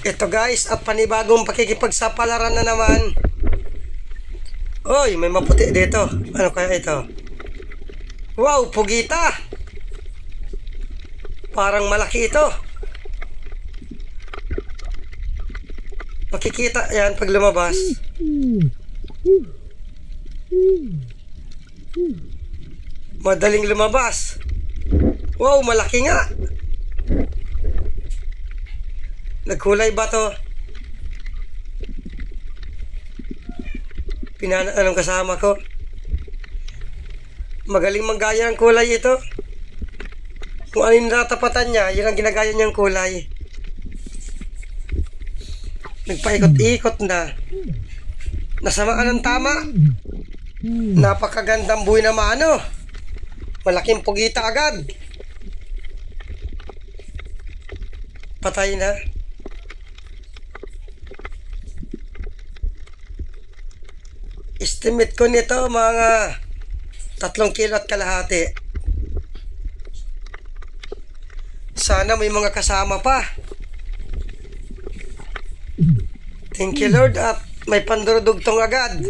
Ito guys, at panibagong pakikipagsapalaran na naman. Oy, may maputi dito. Ano kaya ito? Wow, pugita. Parang malaki ito. Makikita yan pag lumabas. Madaling lumabas. Wow, malaki nga. Nagkulay ba to? Pinanaan ng kasama ko. Magaling manggaya ng kulay ito. Kung ano yung natapatan niya, yun ang ginagaya niyang kulay. Nagpaikot-ikot na. Nasamaan ng tama. Napakagandang buhay naman, ano? Malaking pugita agad. Patay na. Estimate ko nito mga 3 kilo at kalahati. Sana may mga kasama pa. Thank you Lord at may pandurudugtong agad.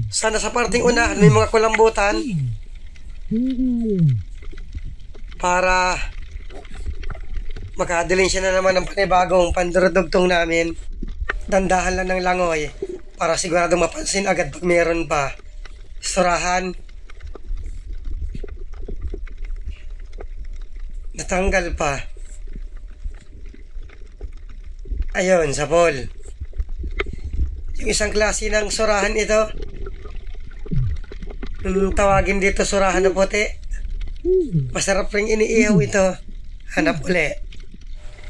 Sana sa parting unahan may mga kulambutan para makadiling siya na naman ng panibagong pandurudugtong namin. Dandahan lang ng langoy para siguradong mapansin agad pag meron pa. Surahan. Natanggal pa. Ayun, sapol. Yung isang klase ng surahan ito. Tawagin dito surahan na puti. Masarap ring iniihaw ito. Hanap uli.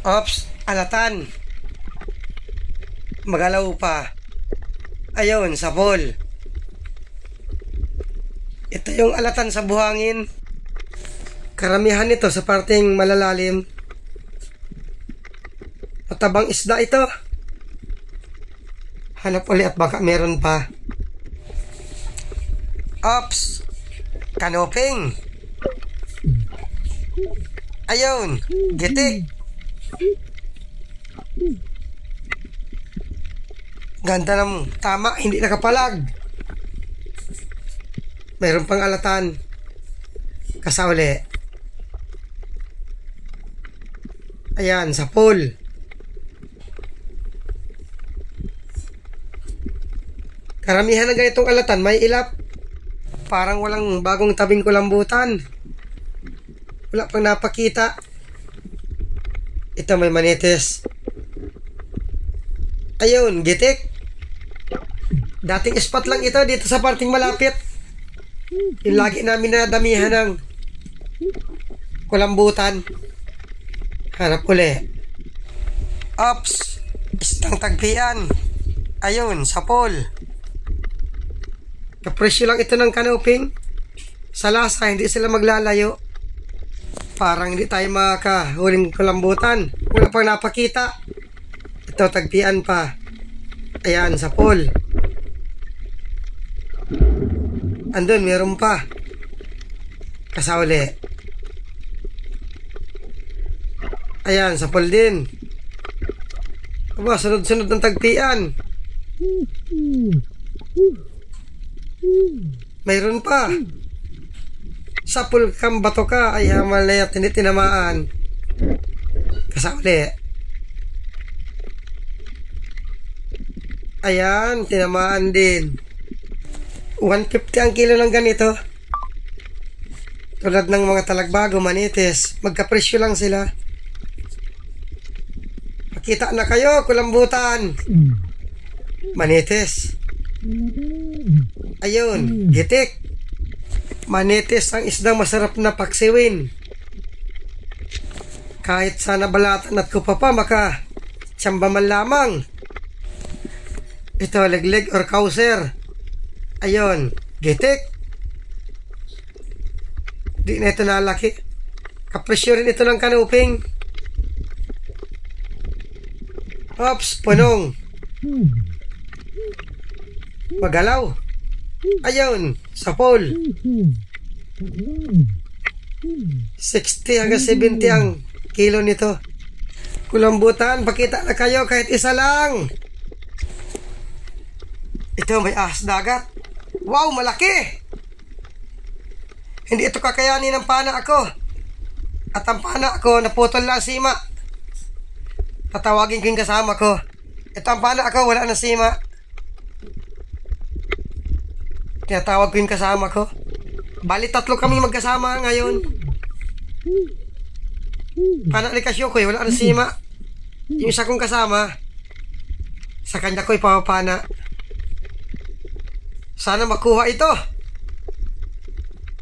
Ops, alatan. Magalaw pa. Ayun, sapol. Ito yung alatan sa buhangin. Karamihan ito sa parteng malalalim. Matabang isda ito. Hanap ulit at baka meron pa. Ops, kanoping. Ayun, gitik. Ganda ng tama, hindi nakapalag. Mayroon pang alatan. Kasauli. Ayan, sapol. Karamihan ng ganitong alatan may ilap. Parang walang bagong tabing kulambutan. Wala pang napakita. Ito may manitis. Ayun, gitik. Dating spot lang ito dito sa parting malapit. Yung lagi namin nadamihan ng kulambutan. Hanap uli. Ops, istang tagpian. Ayun, sapol. Kapresyo lang ito ng kanoping. Sa lasa, hindi sila maglalayo. Parang hindi tayo makahuling kulambutan. Wala pang napakita. Ito, tagpian pa. Ayan, sapol. Andun, meron pa. Kasauli. Ayan, sapol din. Aba, sunod-sunod ng tagpian. Mayroon pa. Sapol kang bato ka. Ay, hamal na yan, hindi tinamaan. Kasauli. Ayan, tinamaan din. 150 ang kilo ng ganito. Tulad ng mga talagbago, manitis. Magkapresyo lang sila. Makita na kayo, kulambutan. Manitis. Ayun, gitik. Manitis ang isdang masarap na paksiwin. Kahit sa nabalatan at kupa pa, maka tsamba man lamang. Ito, legleg or kauser. Ayun, gitik. Di na ito nalaki. Kapresyo rin ito ng kanuping. Ops, punong. Magalaw. Ayun, sapol. 60 hanggang 70 ang kilo nito. Kulambutan, pakita na kayo kahit isa lang. Ito may ahas dagat. Wow, malaki! Hindi ito kakayanin ng pana ako. At ang pana ako, naputol na sima. Tatawagin ko yung kasama ko. Ito ang pana ako, wala na sima. Tinatawag ko yung kasama ko. Bali, 3 kami magkasama ngayon. Pana ni Kasyo ko, wala na sima. Yung isa kong kasama, sa kanya ko ipapapana. Sana makuha ito.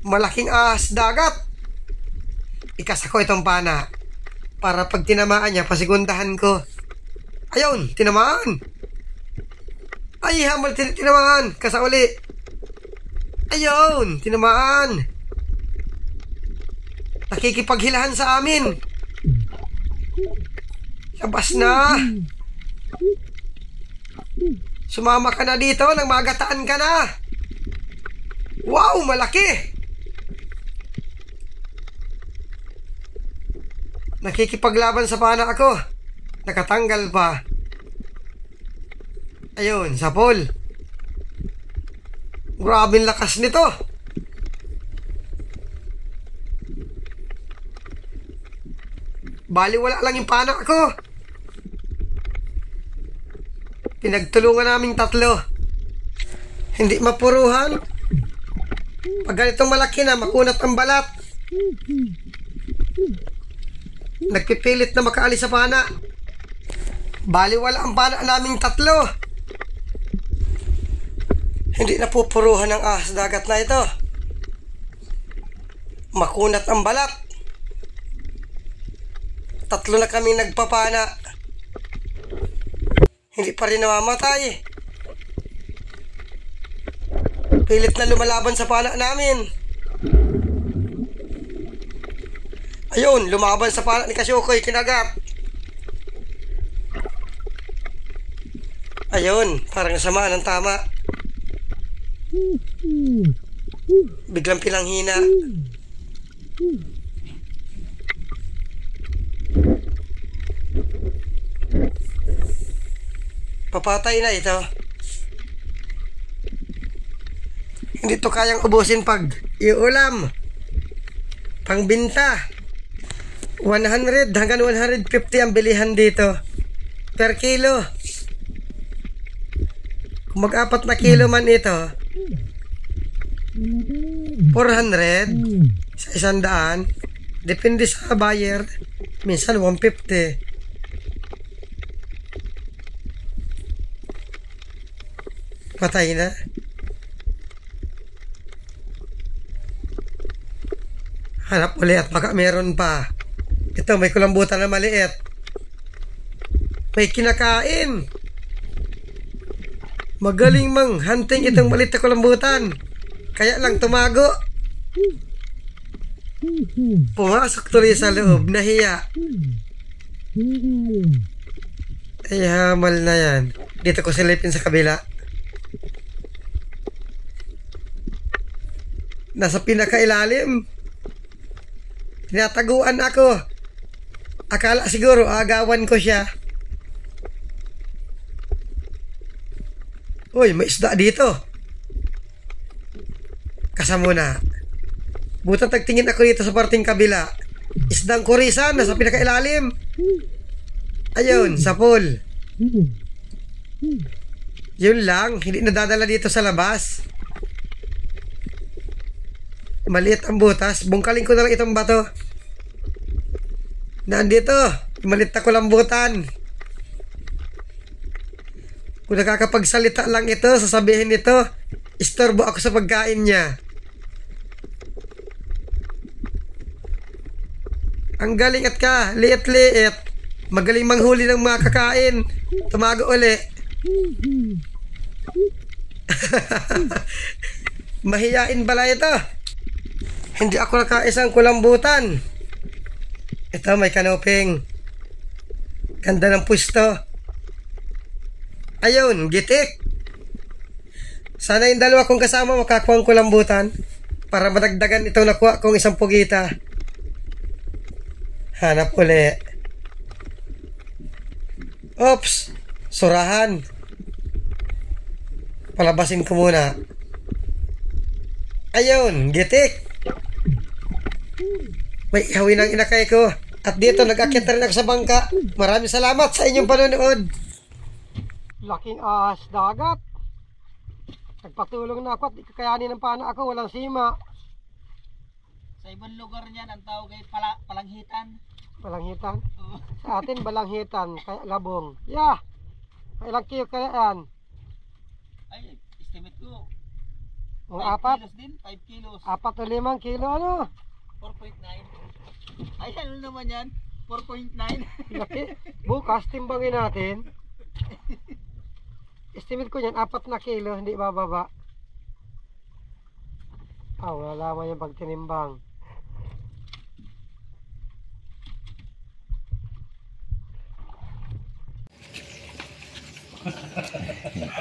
Malaking ahas dagat. Ikasa ko itong pana para pag tinamaan niya, pasigundahan ko. Ayun, tinamaan. Ay, hamal, tinamaan. Kasa uli. Ayun, tinamaan. Nakikipaghilahan sa amin. Labas na. Sumama ka na dito nang magataan ka na. Wow, malaki. Nakikipaglaban sa pana ako. Nakatanggal pa. Ayun, sapol. Grabing lakas nito. Bali wala lang yung pana ko. Pinagtulungan naming 3. Hindi mapuruhan. Pag ganitong malaki na, makunat ang balat. Nagpipilit na makaalis sa pana. Bali wala ang pana naming 3. Hindi napupuruhan ng ahas dagat na ito. Makunat ang balat. 3 na kami nagpapana. Hindi pa rin namamatay. Pilit na lumalaban sa pana namin. Ayun, lumaban sa pana ni Kasyokoy, kinagat. Ayun, parang nasama ng tama. Biglang pilanghina. Papatay na ito. Hindi to kayang ubusin pag iulam. Pangbinta. 100 hanggang 150 ang bilihan dito. Per kilo. Kung mag-4 na kilo man ito, 400 sa 100. Depende sa buyer. Minsan 150. Patay na. Hanap ulit at baka meron pa. Ito, may kulambutan na maliit. May kinakain. Magaling mang hunting itong maliit na kulambutan. Kaya lang tumago. Pumasok tuloy sa loob. Nahiya. Ay, hamal na yan. Dito ko silipin sa kabila. Nasa pinakailalim. Tinataguan ako. Akala siguro agawan ko siya. Uy, may isda dito. Kasamuna. Buta tagtingin ako dito sa parting kabila. Isdang kurisan, nasa pinakailalim. Ayun, sapol. Yun lang, hindi nadadala dito sa labas. Maliit ang butas. Bungkalin ko na lang itong bato. Nandito, maliit na kulambutan. Kung nakakapagsalita lang ito, sasabihin nito, istorbo ako sa pagkain niya. Ang galing at ka, liit-liit. Magaling manghuli ng mga kakain. Tumago uli. Mahiyain pala ito. Hindi ako nakaisang kulambutan. Ito may kanoping. Ganda ng pwesto. Ayun, gitik. Sana yung 2 kong kasama makakuha ang kulambutan para madagdagan itong nakuha kong isang pugita. Hanap uli. Oops! Surahan. Palabasin ko muna. Ayun, gitik. May ihawin ang inakay ko. At dito, nag-akit na rin ako sa bangka. Maraming salamat sa inyong panonood. Laking ahas dagat. Nagpatulong na ako at kakayanin ng pana ako. Walang sima. Sa ibang lugar niyan, ang tawag ay palanghitan. Balanghitan? Sa atin, balanghitan. Kaya labong. Yeah! Ilang kilo kaya yan? Ay, estimate ko. Mga 5 apat? kilos din, 5 kilos. 4 o 5 kilo, ano? 4.9. Ay, ano naman yan? 4.9. Laki. Bukas, timbangin natin. Estimate ko yan, 4 na kilo, hindi bababa. Wala naman yung pagtinimbang.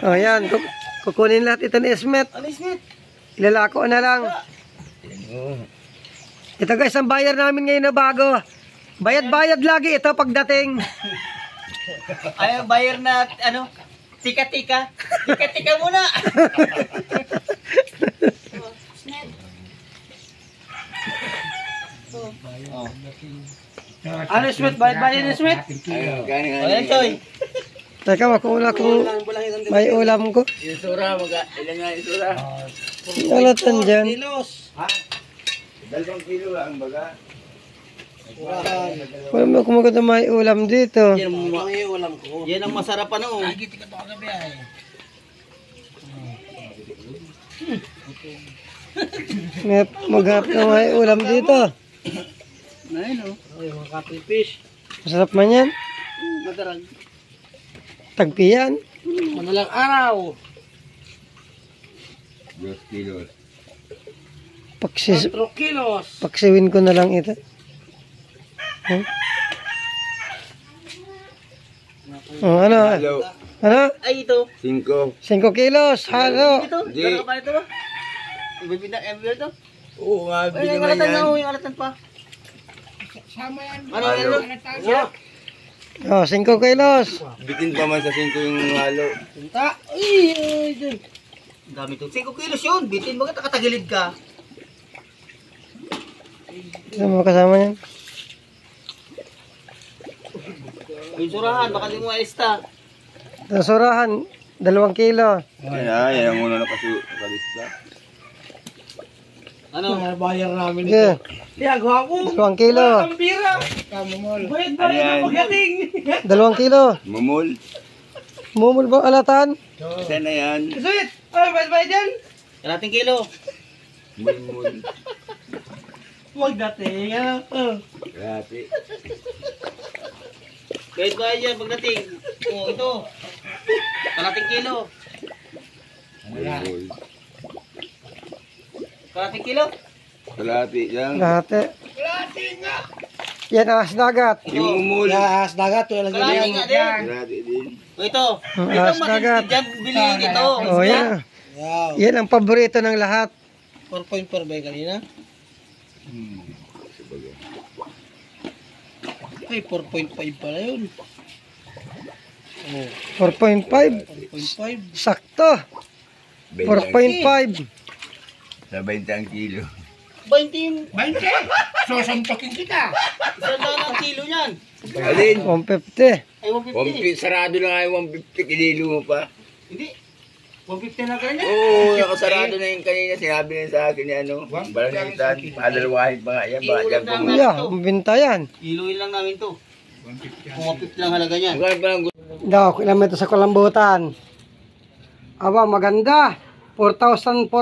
Yan, kukunin lahat ito ni Esmet. Ano, Smith? Ilalako na lang. Ito guys, ang bayar namin ngayon na bago. Bayad-bayad lagi ito pagdating. Ay, buyer na, ano, tika-tika. Tika-tika muna. Ano, Smith? Bayad-bayad na, Smith? Ayan, Choy. Teka, makuha kung may ulam ko. Isura, ilan nga isura? Alatan dyan. Kilos. Ha? 2 kilo lang baga. Wala mo kung maganda may ulam dito. Yan ang ulam ko. Yan ang masarap ano. Agiti ka to kagabi ay. May maghanap na may ulam dito. Ayun o. Ay, mga cattle fish. Masarap man yan. Madarag. Tagpiyan. Madalang araw. 2 kilos. 4 kilos. Paksiwin ko na lang ito. Ano? Halo. Ano? Ay, ito. 5. 5 kilos. Halo. Ito? Di. Gano'n pa ito ba? Ibibinda, ito? Oo nga, Ay, bili yung naman alatan yan. na, yung alatan pa. Ano, Halo. Oh, 5 kilos. Bitin pa man sa 5 yung halo. Punta. Ay, dyan. Ang dami ito. 5 kilos yun. Bitin mo ka, nakatagilid ka. Ano mo kasama yan? May surahan, baka di mo aista. Nasurahan. 2 kilo. Yan na, yan ang una nakalista. Ano? Bayar namin ito. Yeah. Iyagawa ko. 2 kilo. Ang bira. Bayad Ano bayad yan? ang magaling. 2 kilo. Mumul. Mumul ba alatan? Saan na yan? Sweet. Ay, bayad yan. Kalating kilo. Mumul. Huwag dating. Grabe. Bayad ba yan pagdating? Oo, ito. Kalating kilo. Mumul. Kalating kilo. Kalati yan. Lahat eh. Yan ahas dagat. Yung mumul. Yas, dagat. Wala Kalating nga din. Kalati din. O, ito. Ang Ito ahas ang dagat. matindi dyan. Bilihin ito. Oh, yan. Wow. Yan ang paborito ng lahat. 4.4 ba yung kanina? Ay, 4.5 pala yun. 4.5. 4.5. Sakto. 4.5. Sa 20 ang kilo. 20. 20! Susuntokin kita! Isang daan ang kilo yan. Alin? 150. Ay, 150. Sarado na nga yung 150 kililo mo pa. Hindi. 150 na ganyan. Oo, nakasarado na yung kanina. Sinabi na sa akin ni ano. Balangitan. Padalawahin pa nga yan. Baka dyan pa mo. Yeah, binta yan. Kiloin lang namin to. Kung 150 lang halaga niyan. Magkano pa lang Daw, kilometro sa Kulambutan. Aba, maganda. 4,421.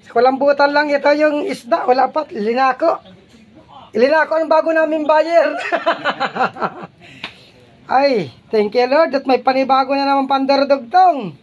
Sa Kulambutan lang ito yung isda. Wala pa, ilinako. Ilinako ang bago namin buyer. Ay, thank you Lord at may panibago na naman pandardugtong.